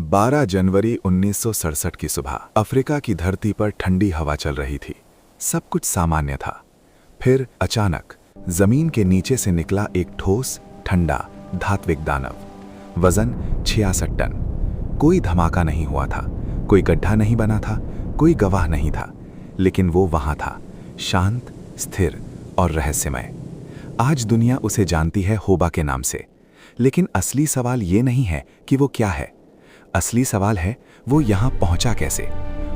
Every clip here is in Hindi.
12 जनवरी 1967 की सुबह अफ्रीका की धरती पर ठंडी हवा चल रही थी। सब कुछ सामान्य था। फिर अचानक जमीन के नीचे से निकला एक ठोस, ठंडा, धात्विक दानव। वजन 66 टन। कोई धमाका नहीं हुआ था, कोई गड्ढा नहीं बना था, कोई गवाह नहीं था, लेकिन वो वहां था, शांत, स्थिर और रहस्यमय। आज दुनिया उसे जानती है होबा के नाम से, लेकिन असली सवाल ये नहीं है कि वो क्या है। असली सवाल है वो यहां पहुंचा कैसे।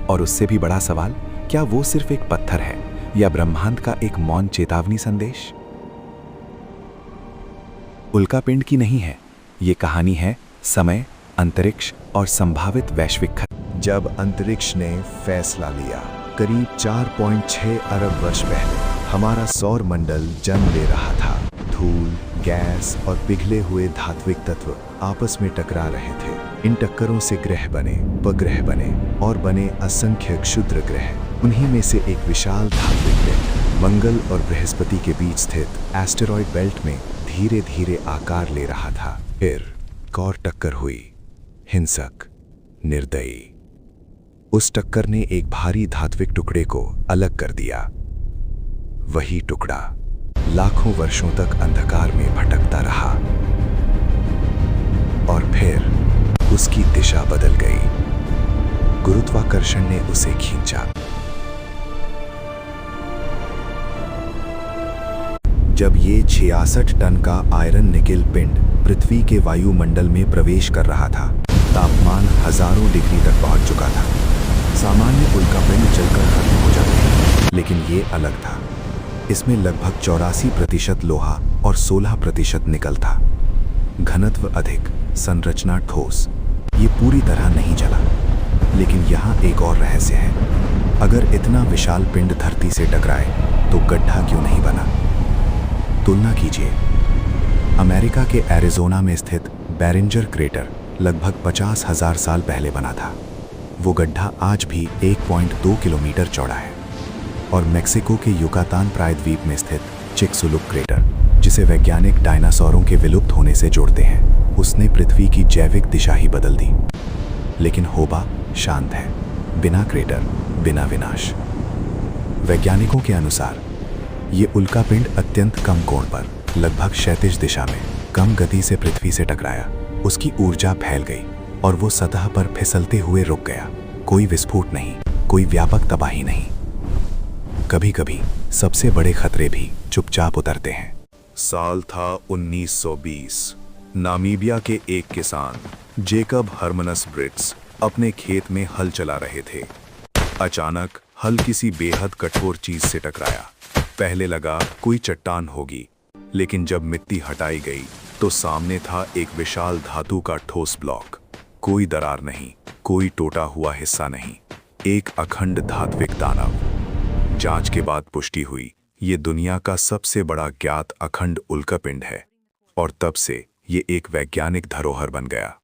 और उससे भी बड़ा सवाल, क्या वो सिर्फ एक पत्थर है या ब्रह्मांड का एक मौन चेतावनी संदेश। उल्कापिंड की नहीं है, ये कहानी है समय, अंतरिक्ष और संभावित वैश्विक खतरे। जब अंतरिक्ष ने फैसला लिया, करीब 4.6 अरब वर्ष पहले हमारा सौर मंडल जन्म ले रहा था। धूल, गैस और पिघले हुए धात्विक तत्व आपस में टकरा रहे थे। इन टक्करों से ग्रह बने, उपग्रह बने और बने असंख्य क्षुद्र ग्रह। उन्हीं में से एक विशाल धात्विक पिंड मंगल और बृहस्पति के बीच स्थित एस्टेरॉयड बेल्ट में धीरे धीरे आकार ले रहा था। फिर और टक्कर हुई, हिंसक, निर्दयी। उस टक्कर ने एक भारी धात्विक टुकड़े को अलग कर दिया। वही टुकड़ा लाखों वर्षों तक अंधकार में भटकता रहा और फिर उसकी दिशा बदल गई। गुरुत्वाकर्षण ने उसे खींचा। जब ये 66 टन का आयरन निकेल पिंड पृथ्वी के वायुमंडल में प्रवेश कर रहा था, तापमान हजारों डिग्री तक पहुंच चुका था। सामान्य उल्कापिंड जलकर खत्म हो जाते हैं, लेकिन ये अलग था। इसमें लगभग 84% लोहा और 16% निकल था। घनत्व अधिक, संरचना ठोस। ये पूरी तरह नहीं जला। लेकिन यहाँ एक और रहस्य है। अगर इतना विशाल पिंड धरती से टकराए तो गड्ढा क्यों नहीं बना? तुलना कीजिए। अमेरिका के एरिज़ोना में स्थित बैरिंजर क्रेटर लगभग 50,000 साल पहले बना था। वो गड्ढा आज भी 1.2 किलोमीटर चौड़ा है। और मेक्सिको के युकातान प्रायद्वीप में स्थित चिकसुलुक क्रेटर, जिसे वैज्ञानिक डायनासोरों के विलुप्त होने से जोड़ते हैं, उसने पृथ्वी की जैविक दिशा ही बदल दी। लेकिन होबा शांत है, बिना क्रेटर, बिना विनाश। वैज्ञानिकों के अनुसार ये उल्कापिंड अत्यंत कम कोण पर, लगभग क्षैतिज दिशा में, कम गति से पृथ्वी से टकराया। उसकी ऊर्जा फैल गई और वो सतह पर फिसलते हुए रुक गया। कोई विस्फोट नहीं, कोई व्यापक तबाही नहीं। कभी कभी सबसे बड़े खतरे भी चुपचाप उतरते हैं। साल था 1920। नामीबिया के एक किसान जेकब हरमनस ब्रिट्स अपने खेत में हल चला रहे थे। अचानक हल किसी बेहद कठोर चीज से टकराया। पहले लगा कोई चट्टान होगी, लेकिन जब मिट्टी हटाई गई तो सामने था एक विशाल धातु का ठोस ब्लॉक। कोई दरार नहीं, कोई टूटा हुआ हिस्सा नहीं, एक अखंड धात्विक दानव। जांच के बाद पुष्टि हुई, ये दुनिया का सबसे बड़ा ज्ञात अखंड उल्कापिंड है। और तब से ये एक वैज्ञानिक धरोहर बन गया।